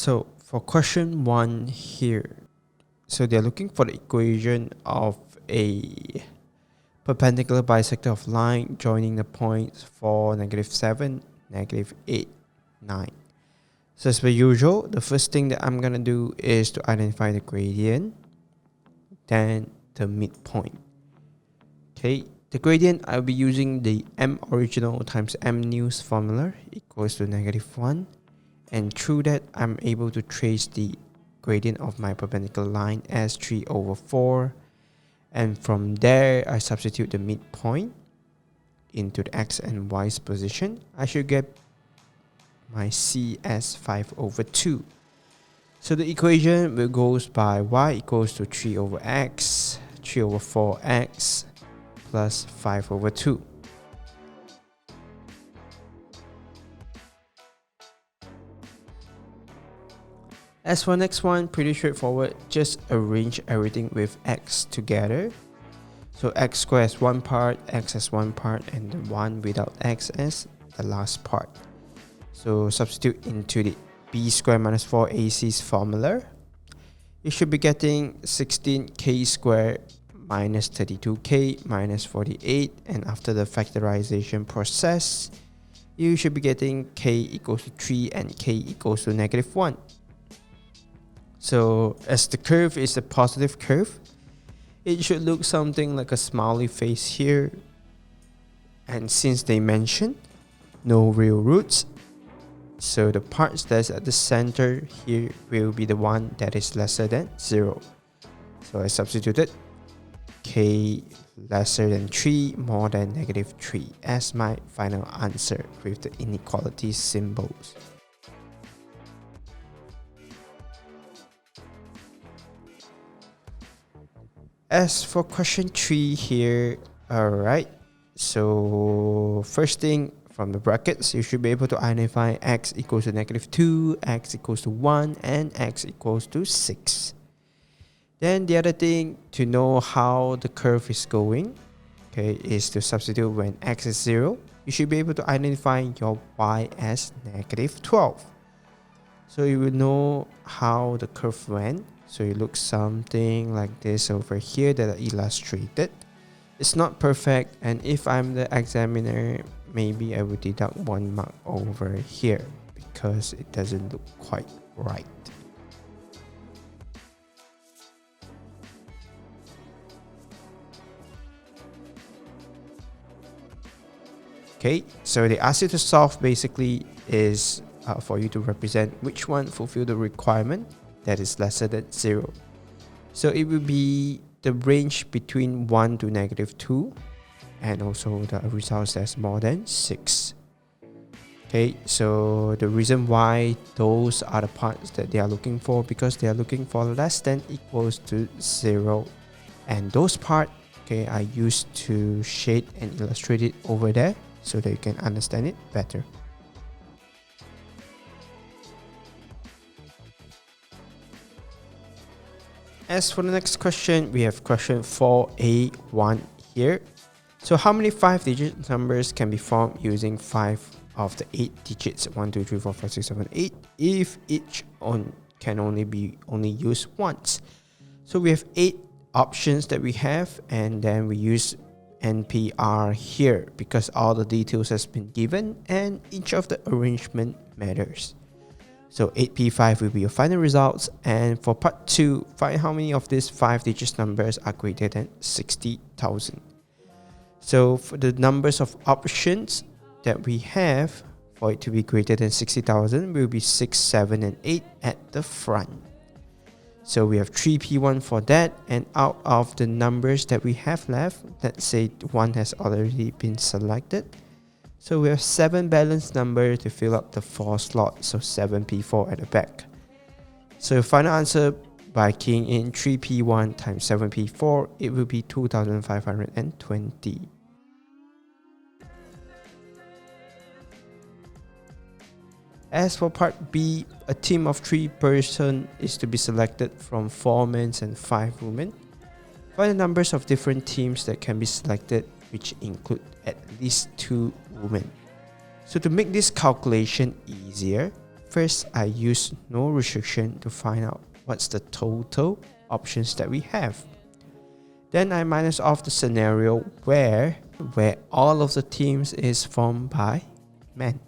So for question 1 here, so they're looking for the equation of a perpendicular bisector of line joining the points for -7, -8, 9. So as per usual, the first thing that I'm going to do is to identify the gradient, then the midpoint. Okay, the gradient, I'll be using the m original times m news formula equals to -1. And through that, I'm able to trace the gradient of my perpendicular line as 3/4. And from there, I substitute the midpoint into the x and y's position. I should get my c as 5/2. So the equation will goes by y equals to 3/x, 3/4x plus 5/2. As for next one, pretty straightforward. Just arrange everything with x together. So x squared as one part, x as one part, and the one without x as the last part. So substitute into the b squared minus 4ac's formula. You should be getting 16k squared minus 32k minus 48, and after the factorization process, you should be getting k equals to 3 and k equals to -1. So as the curve is a positive curve, it should look something like a smiley face here. And since they mentioned no real roots, so the parts that's at the center here will be the one that is lesser than 0. So I substituted k lesser than 3 more than -3 as my final answer with the inequality symbols. As for question 3 here, alright, so first thing from the brackets, you should be able to identify x equals to -2, x equals to 1, and x equals to 6. Then the other thing to know how the curve is going, okay, is to substitute when x is 0. You should be able to identify your y as -12. So you will know how the curve went. So it looks something like this over here that I illustrated. It's not perfect, and if I'm the examiner, maybe I would deduct 1 mark over here because it doesn't look quite right. Okay, so they ask you to solve basically is for you to represent which one fulfill the requirement that is lesser than 0. So it will be the range between 1 to -2, and also the results that's more than 6. Okay, so the reason why those are the parts that they are looking for, because they are looking for less than equals to 0. And those parts, okay, I used to shade and illustrate it over there so that you can understand it better. As for the next question, we have question 4a1 here. So how many 5-digit numbers can be formed using 5 of the 8 digits 1, 2, 3, 4, 5, 6, 7, 8 if each can only be used once? So we have 8 options that we have, and then we use NPR here because all the details has been given and each of the arrangement matters. So 8P5 will be your final results, and for part 2, find how many of these 5-digit numbers are greater than 60,000. So for the numbers of options that we have for it to be greater than 60,000 will be 6, 7, and 8 at the front. So we have 3P1 for that, and out of the numbers that we have left, let's say one has already been selected. So we have 7 balanced numbers to fill up the 4 slots, so 7P4 at the back. So final answer by keying in 3P1 times 7P4, it will be 2,520. As for part B, a team of 3 persons is to be selected from 4 men and 5 women. Find the numbers of different teams that can be selected, which include at least 2 women. So to make this calculation easier, First, I use no restriction to find out what's the total options that we have. Then I minus off the scenario where all of the teams is formed by men.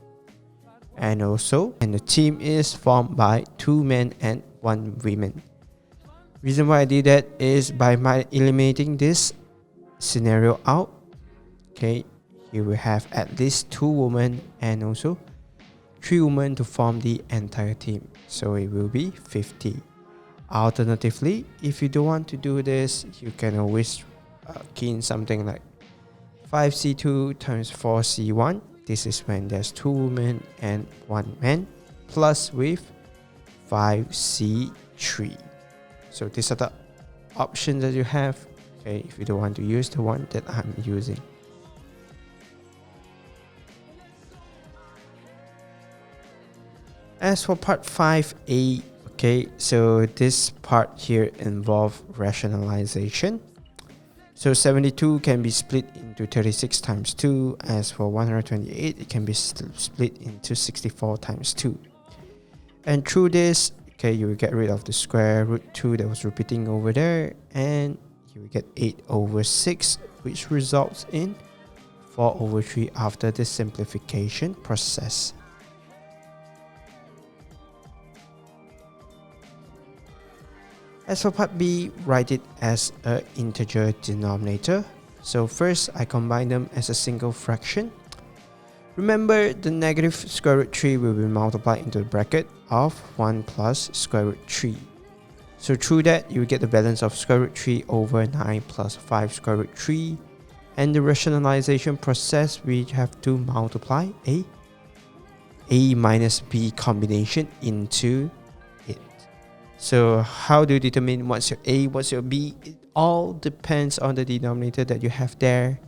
And the team is formed by 2 men and 1 woman. Reason why I did that is by eliminating this scenario out, okay, you will have at least 2 women and also 3 women to form the entire team. So it will be 50. Alternatively, if you don't want to do this, you can always key in something like 5C2 times 4C1. This is when there's 2 women and 1 man, plus with 5C3. So these are the options that you have, okay, if you don't want to use the one that I'm using. As for part 5a, okay, so this part here involves rationalization. So 72 can be split into 36 times 2. As for 128, it can be split into 64 times 2. And through this, okay, you will get rid of the square root 2 that was repeating over there, and you will get 8 over 6, which results in 4 over 3 after the simplification process. As for part B, write it as an integer denominator. So first, I combine them as a single fraction. Remember, the negative square root 3 will be multiplied into the bracket of 1 plus square root 3. So through that, you will get the balance of square root 3 over 9 plus 5 square root 3. And the rationalization process, we have to multiply a minus b combination into it. So how do you determine what's your a, what's your b? It all depends on the denominator that you have there.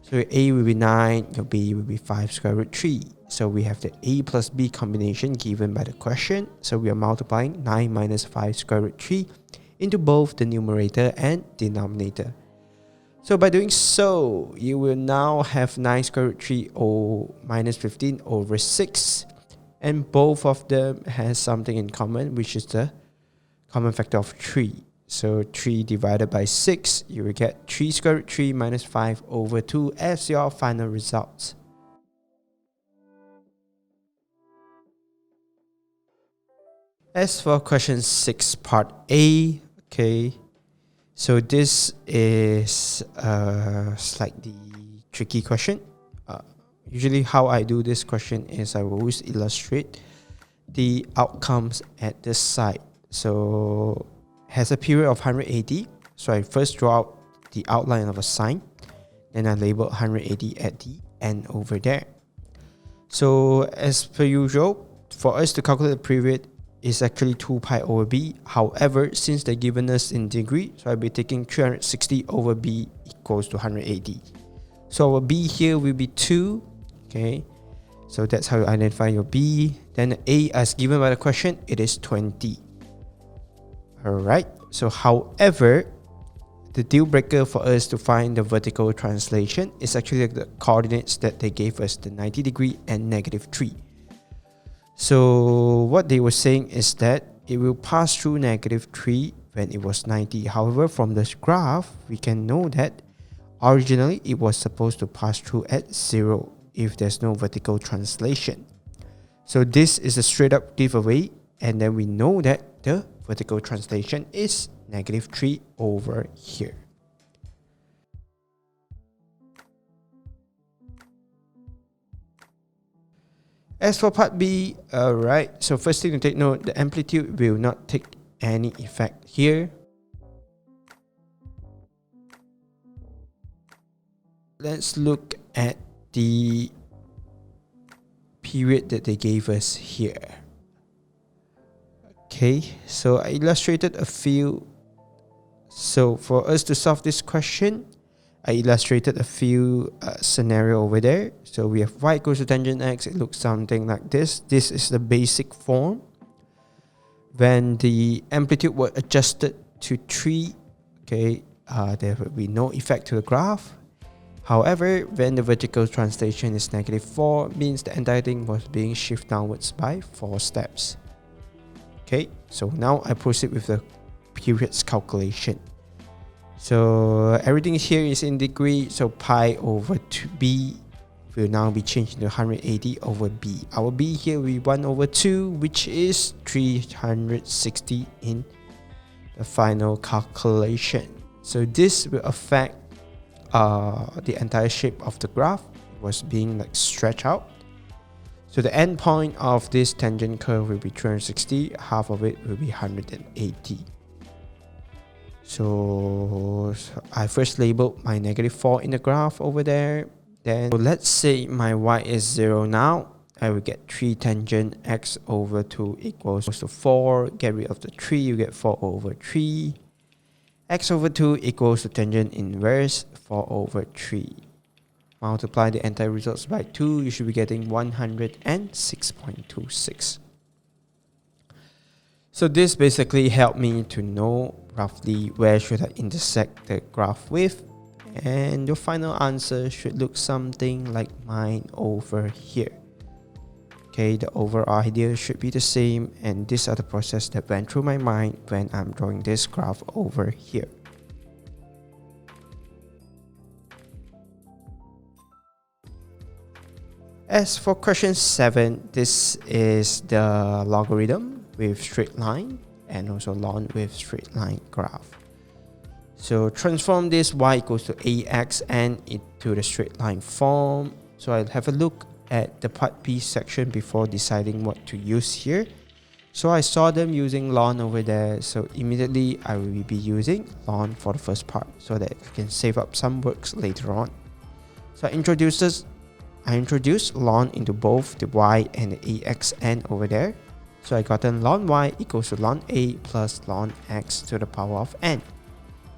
So your a will be 9, your b will be 5 square root 3. So we have the a plus b combination given by the question. So we are multiplying 9 minus 5 square root 3 into both the numerator and denominator. So by doing so, you will now have 9 square root 3 or minus 15 over 6. And both of them has something in common, which is the common factor of 3. So 3 divided by 6, you will get 3 square root 3 minus 5 over 2 as your final result. As for question 6 part A, okay, so this is a slightly tricky question. Usually how I do this question is I will always illustrate the outcomes at this side. So has a period of 180. So I first draw out the outline of a sign. Then I label 180 at the end over there. So as per usual, for us to calculate the period is actually 2 pi over b. However, since they're given us in degree, so I'll be taking 360 over b equals to 180. So our b here will be 2. Okay, so that's how you identify your b. Then a, as given by the question, it is 20. Alright, so however, the deal breaker for us to find the vertical translation is actually the coordinates that they gave us, the 90 degree and negative 3. So what they were saying is that it will pass through negative 3 when it was 90. However, from this graph, we can know that originally it was supposed to pass through at 0 if there's no vertical translation. So this is a straight up giveaway, and then we know that the vertical translation is negative 3 over here. As for part B, alright, so first thing to take note, the amplitude will not take any effect here. Let's look at the period that they gave us here. Okay, so I illustrated a few. So for us to solve this question, I illustrated a few scenario over there. So we have y equals to tangent x. It looks something like this. This is the basic form. When the amplitude was adjusted to 3, okay, there will be no effect to the graph. However, when the vertical translation is -4, means the entire thing was being shifted downwards by 4 steps. Okay, so now I proceed with the periods calculation. So everything here is in degree, so pi over 2b will now be changed into 180 over b. Our b here will be 1 over 2, which is 360 in the final calculation. So this will affect the entire shape of the graph. It was being like stretched out. So the end point of this tangent curve will be 360, half of it will be 180. So I first labeled my -4 in the graph over there. Then let's say my y is 0 now. I will get 3 tangent x over 2 equals to 4. Get rid of the 3, you get 4 over 3. X over 2 equals to tangent inverse 4 over 3. Multiply the entire results by 2, you should be getting 106.26. So this basically helped me to know roughly where should I intersect the graph with, and your final answer should look something like mine over here. Okay, the overall idea should be the same, and these are the process that went through my mind when I'm drawing this graph over here. As for question 7, this is the logarithm with straight line and also ln with straight line graph. So transform this y equals to ax and into the straight line form. So I'll have a look at the part B section before deciding what to use here. So I saw them using ln over there, so immediately I will be using ln for the first part so that I can save up some works later on. So I introduced ln into both the y and the axn over there. So I gotten ln y equals to ln a plus ln x to the power of n.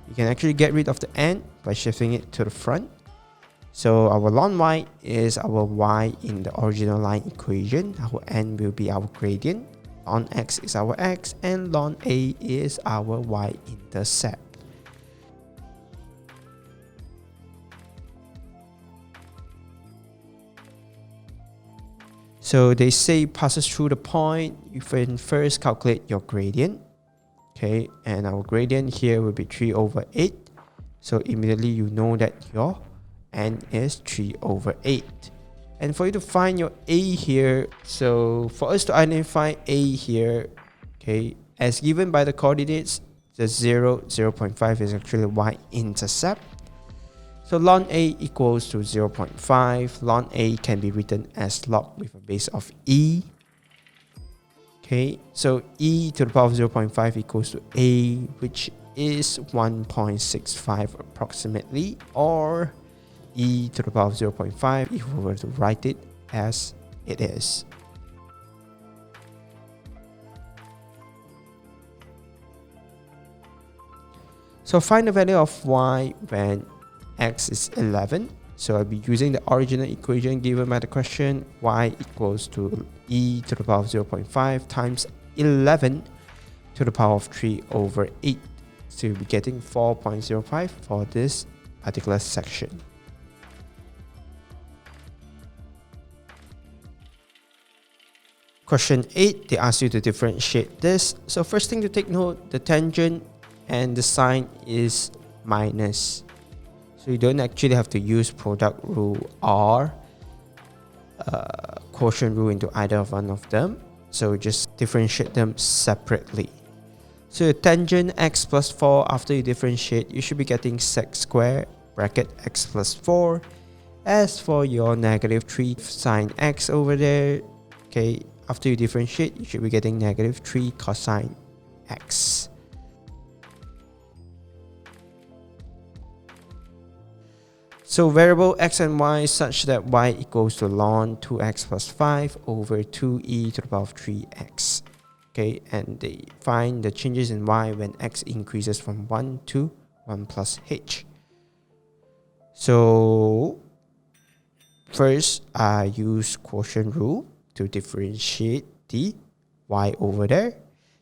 You can actually get rid of the n by shifting it to the front. So our ln y is our y in the original line equation. Our n will be our gradient. Ln x is our x, and ln a is our y-intercept. So they say passes through the point. You can first calculate your gradient. Okay, and our gradient here will be 3 over 8. So immediately you know that your n is 3 over 8. And for you to find your a here, so for us to identify a here, okay, as given by the coordinates, the 0, 0.5 is actually y-intercept. So ln a equals to 0.5. Ln a can be written as log with a base of e. Okay, so e to the power of 0.5 equals to a, which is 1.65 approximately, or e to the power of 0.5 if we were to write it as it is. So find the value of y when x is 11. So I'll be using the original equation given by the question. Y equals to e to the power of 0.5 times 11 to the power of 3 over 8. So you'll be getting 4.05 for this particular section. Question 8, they ask you to differentiate this. So first thing to take note, the tangent and the sign is minus. So you don't actually have to use product rule or quotient rule into either of one of them. So just differentiate them separately. So tangent x plus 4, after you differentiate, you should be getting sec squared bracket x plus 4. As for your -3 sine x over there, okay, after you differentiate, you should be getting -3 cosine x. So variable x and y such that y equals to ln 2x plus 5 over 2e to the power of 3x. Okay, and they find the changes in y when x increases from 1 to 1 plus h. So first, I use quotient rule to differentiate the y over there.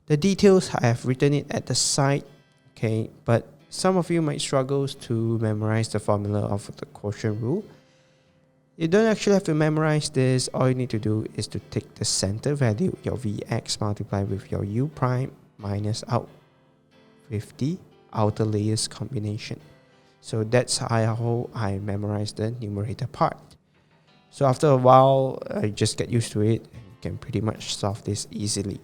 The details I have written it at the side, okay, but some of you might struggle to memorize the formula of the quotient rule. You don't actually have to memorize this. All you need to do is to take the center value, your Vx, multiplied with your U prime, minus out with the outer layers combination. So that's how I memorize the numerator part. So after a while, you just get used to it and you can pretty much solve this easily.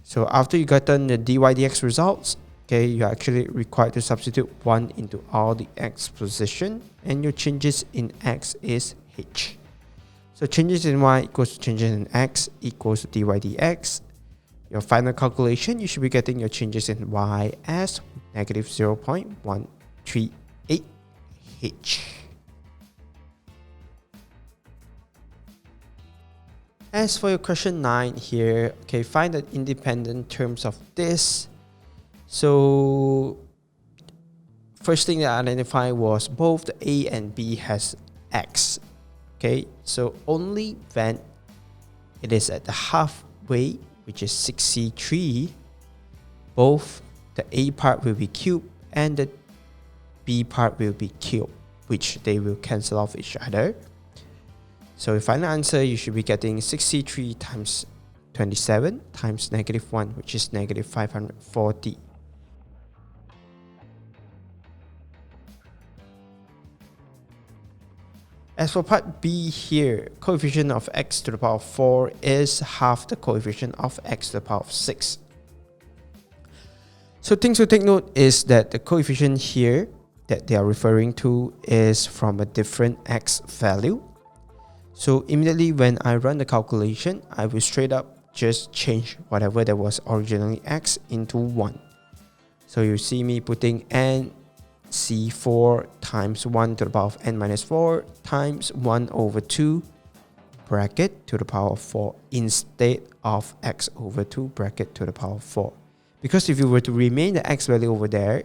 So after you gotten the dy dx results, okay, you're actually required to substitute 1 into all the x position, and your changes in x is h. So changes in y equals to changes in x equals to dy dx. Your final calculation, you should be getting your changes in y as negative 0.138 h. As for your question 9 here, okay, find the independent terms of this. So first thing that I identified was both the A and B has x. Okay, so only when it is at the halfway, which is 63, both the A part will be cubed and the B part will be cubed, which they will cancel off each other. So your final answer, you should be getting 63 times 27 times negative 1, which is negative 540. As for part B here, coefficient of x to the power of 4 is half the coefficient of x to the power of 6. So things to take note is that the coefficient here that they are referring to is from a different x value. So immediately when I run the calculation, I will straight up just change whatever that was originally x into 1. So you see me putting nc4 times 1 to the power of n minus 4 times 1 over 2 bracket to the power of 4 instead of x over 2 bracket to the power of 4. Because if you were to remain the x value over there,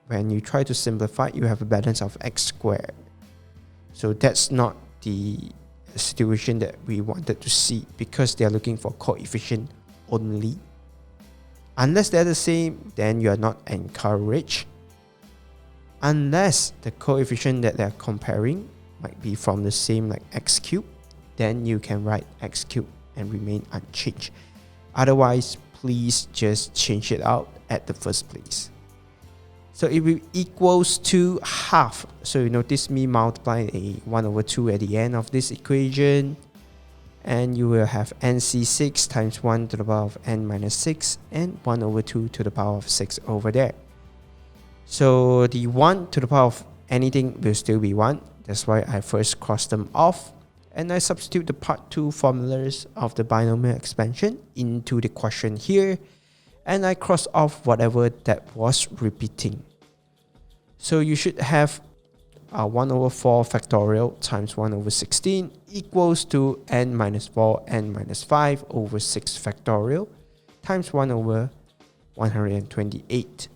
when you try to simplify, you have a balance of x squared. So that's not the situation that we wanted to see, because they are looking for coefficient only. Unless they're the same, then you are not encouraged. Unless the coefficient that they're comparing might be from the same, like x cubed, then you can write x cubed and remain unchanged. Otherwise, please just change it out at the first place. So it will equals to half. So you notice me multiply a 1 over 2 at the end of this equation. And you will have nc6 times 1 to the power of n minus 6 and 1 over 2 to the power of 6 over there. So the 1 to the power of anything will still be 1. That's why I first cross them off. And I substitute the part 2 formulas of the binomial expansion into the question here. And I cross off whatever that was repeating. So you should have 1 over 4 factorial times 1 over 16 equals to n minus 4 n minus 5 over 6 factorial times 1 over 128.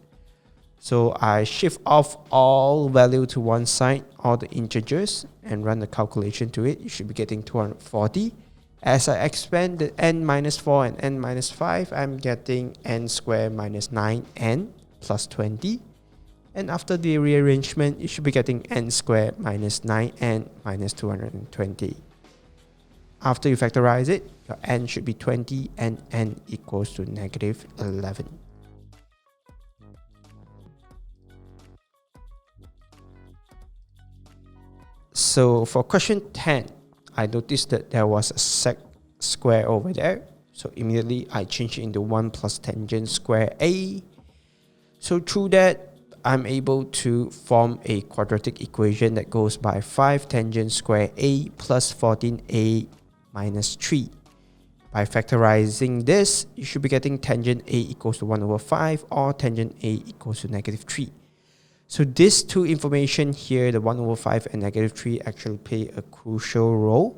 So I shift off all value to one side, all the integers, and run the calculation to it. You should be getting 240. As I expand the n minus 4 and n minus 5, I'm getting n squared minus 9n plus 20. And after the rearrangement, you should be getting n squared minus 9n minus 220. After you factorize it, your n should be 20 and n equals to negative 11. So for question 10, I noticed that there was a sec square over there. So immediately I change it into 1 plus tangent square a. So through that, I'm able to form a quadratic equation that goes by 5 tangent square a plus 14a minus 3. By factorizing this, you should be getting tangent a equals to 1 over 5 or tangent a equals to negative 3. So these two information here, the 1 over 5 and negative 3, actually play a crucial role,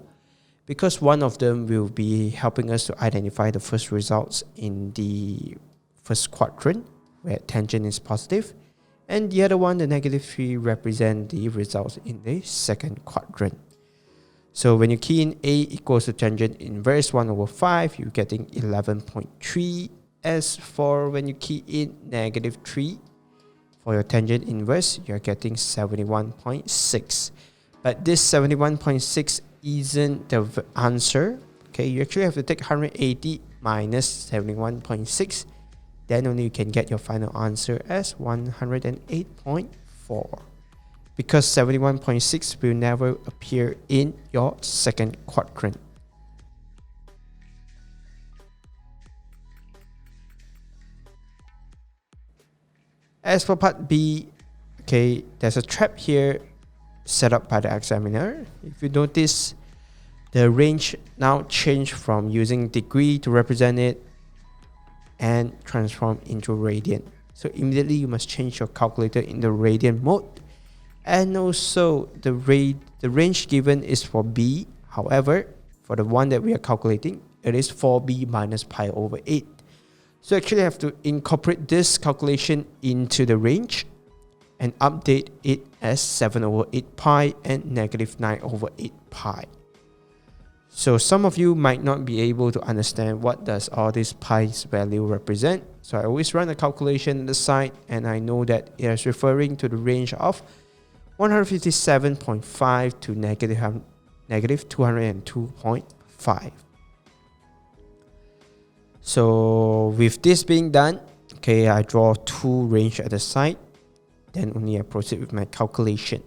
because one of them will be helping us to identify the first results in the first quadrant where tangent is positive, and the other one, the negative 3, represent the results in the second quadrant. So when you key in a equals to tangent inverse 1 over 5, you're getting 11.3. As for when you key in negative 3, For your tangent inverse, you're getting 71.6. But this 71.6 isn't the answer. Okay, you actually have to take 180 minus 71.6. Then only you can get your final answer as 108.4. Because 71.6 will never appear in your second quadrant. As for part B, okay, there's a trap here set up by the examiner. If you notice, the range now changed from using degree to represent it and transform into radian. So immediately you must change your calculator in the radian mode. And also the range given is for B. However, for the one that we are calculating, it is 4b minus pi over 8. So actually have to incorporate this calculation into the range and update it as 7 over 8 pi and negative 9 over 8 pi. So some of you might not be able to understand what does all this pi's value represent. So I always run a calculation on the side and I know that it is referring to the range of 157.5 to negative 202.5. So with this being done, okay, I draw two range at the side. Then only I proceed with my calculation.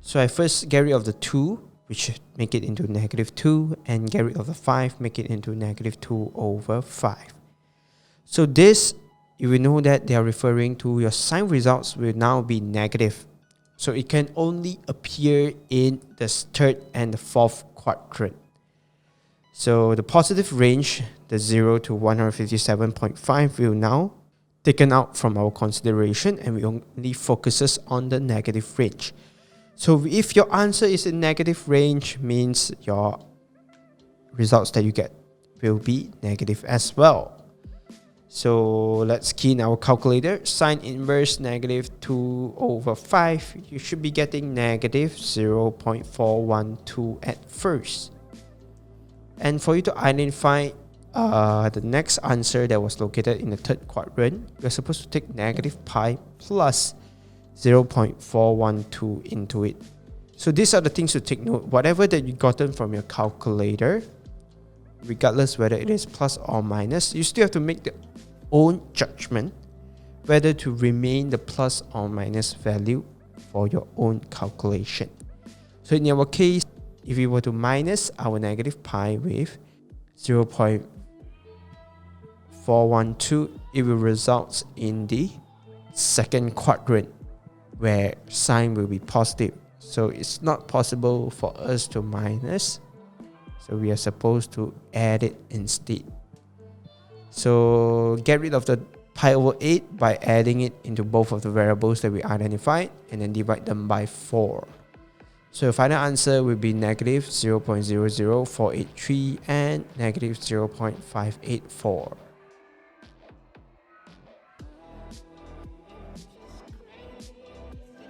So I first get rid of the 2, which make it into negative 2, and get rid of the 5, make it into negative 2 over 5. So this, you will know that they are referring to your sign results will now be negative. So it can only appear in the third and the fourth quadrant. So the positive range, the 0 to 157.5, will now taken out from our consideration and we only focuses on the negative range. So if your answer is in negative range, means your results that you get will be negative as well. So let's key in our calculator. Sine inverse negative 2 over 5. You should be getting negative 0.412 at first. And for you to identify the next answer that was located in the third quadrant, you're supposed to take negative pi plus 0.412 into it. So these are the things to take note. Whatever that you gotten from your calculator, regardless whether it is plus or minus, you still have to make the own judgment whether to remain the plus or minus value for your own calculation. So in our case, if we were to minus our negative pi with 0.412, it will result in the second quadrant where sign will be positive. So it's not possible for us to minus. So we are supposed to add it instead. So get rid of the pi over 8 by adding it into both of the variables that we identified and then divide them by 4. So your final answer will be negative 0.00483 and negative 0.584.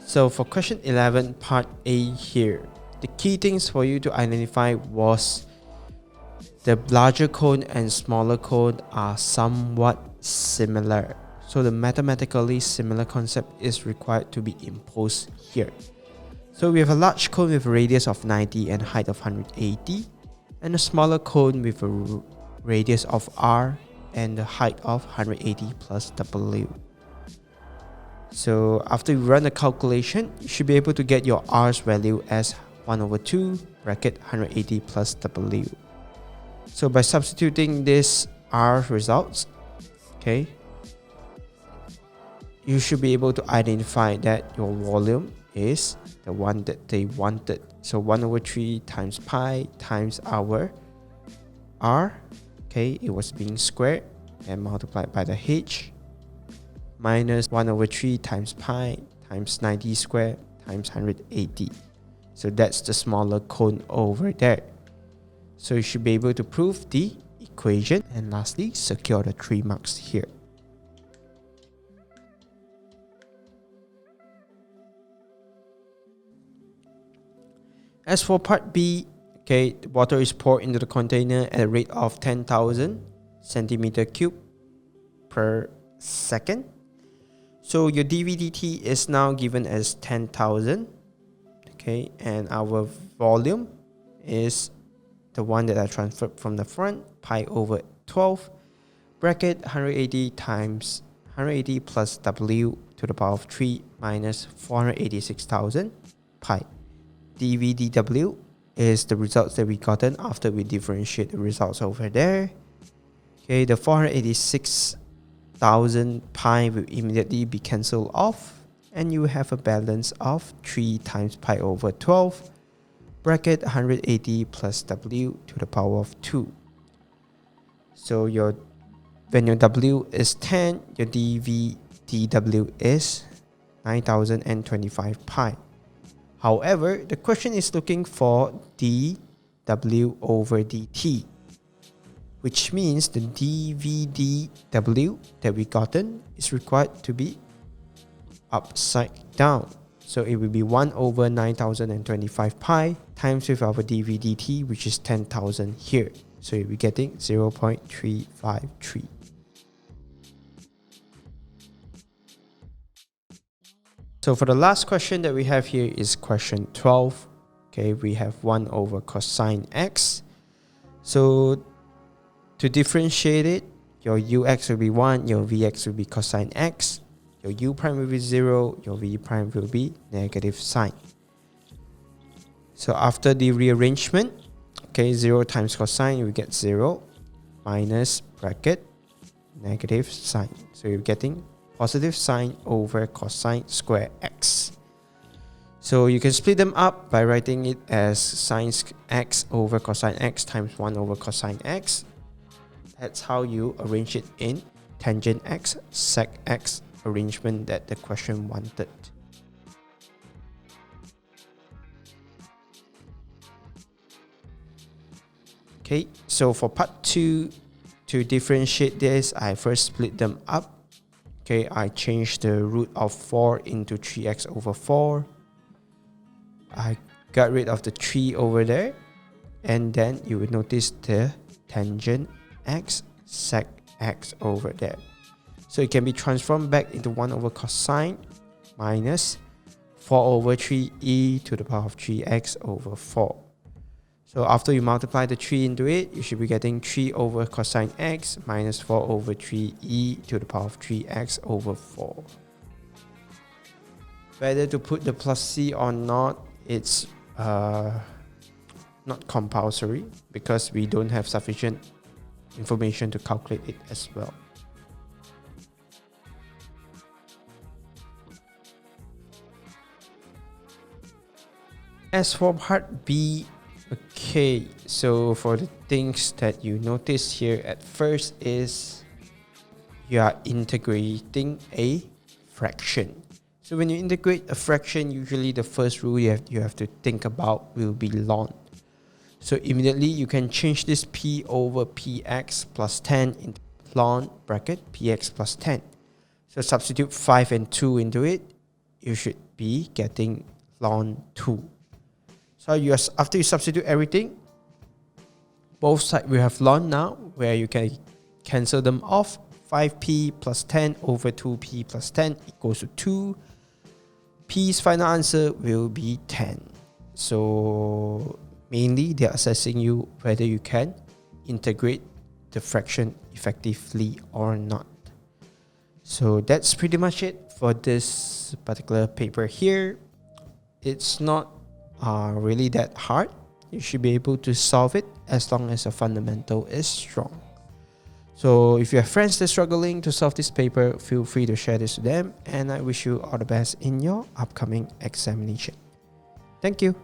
So for question 11, part A here, the key things for you to identify was the larger cone and smaller cone are somewhat similar. So the mathematically similar concept is required to be imposed here. So we have a large cone with a radius of 90 and height of 180, and a smaller cone with a radius of r and the height of 180 plus w. So after you run the calculation, you should be able to get your r's value as 1 over 2 bracket 180 plus w. So by substituting this r results, okay, you should be able to identify that your volume is the one that they wanted. So 1 over 3 times pi times our r, okay, it was being squared and multiplied by the h, minus 1 over 3 times pi times 90 squared times 180. So that's the smaller cone over there. So you should be able to prove the equation and lastly secure the 3 marks here. As for part B, okay, the water is poured into the container at a rate of 10,000 centimeter cube per second. So your dVdt is now given as 10,000. Okay, and our volume is the one that I transferred from the front, pi over 12, bracket 180 times 180 plus w to the power of 3 minus 486,000 pi. dVdw is the results that we gotten after we differentiate the results over there. Okay, the 486,000 pi will immediately be cancelled off, and you have a balance of 3 times pi over 12, bracket 180 plus w to the power of 2. So when your w is 10, your dV/dw is 9025 pi. However, the question is looking for dw over dt, which means the dV/dw that we gotten is required to be upside down. So it will be 1 over 9025 pi times with our dV/dt, which is 10,000 here. So you'll be getting 0.353. So for the last question that we have here is question 12. Okay, we have 1 over cosine x. So to differentiate it, your ux will be 1, your vx will be cosine x, your u prime will be 0, your v prime will be negative sine. So after the rearrangement, okay, 0 times cosine, you get 0 minus bracket negative sine. So you're getting positive sine over cosine square x. So you can split them up by writing it as sine x over cosine x times 1 over cosine x. That's how you arrange it in tangent x, sec x arrangement that the question wanted. Okay, so for part 2, to differentiate this, I first split them up. Okay, I changed the root of 4 into 3x over 4. I got rid of the 3 over there. And then you will notice the tangent x, sec x over there. So it can be transformed back into 1 over cosine minus 4 over 3e to the power of 3x over 4. So after you multiply the 3 into it, you should be getting 3 over cosine x minus 4 over 3e to the power of 3x over 4. Whether to put the plus c or not, it's not compulsory because we don't have sufficient information to calculate it as well. As for part B, okay, so for the things that you notice here at first is you are integrating a fraction. So when you integrate a fraction, usually the first rule you have to think about will be ln. So immediately you can change this p over px plus 10 into ln bracket px plus 10. So substitute 5 and 2 into it, you should be getting ln 2. So after you substitute everything, both sides will have ln now, where you can cancel them off. 5p plus 10 over 2p plus 10 equals to 2. P's final answer will be 10. So mainly they're assessing you whether you can integrate the fraction effectively or not. So that's pretty much it for this particular paper here. It's not really that hard. You should be able to solve it as long as your fundamental is strong. So if you have friends that are struggling to solve this paper, feel free to share this to them, and I wish you all the best in your upcoming examination. Thank you.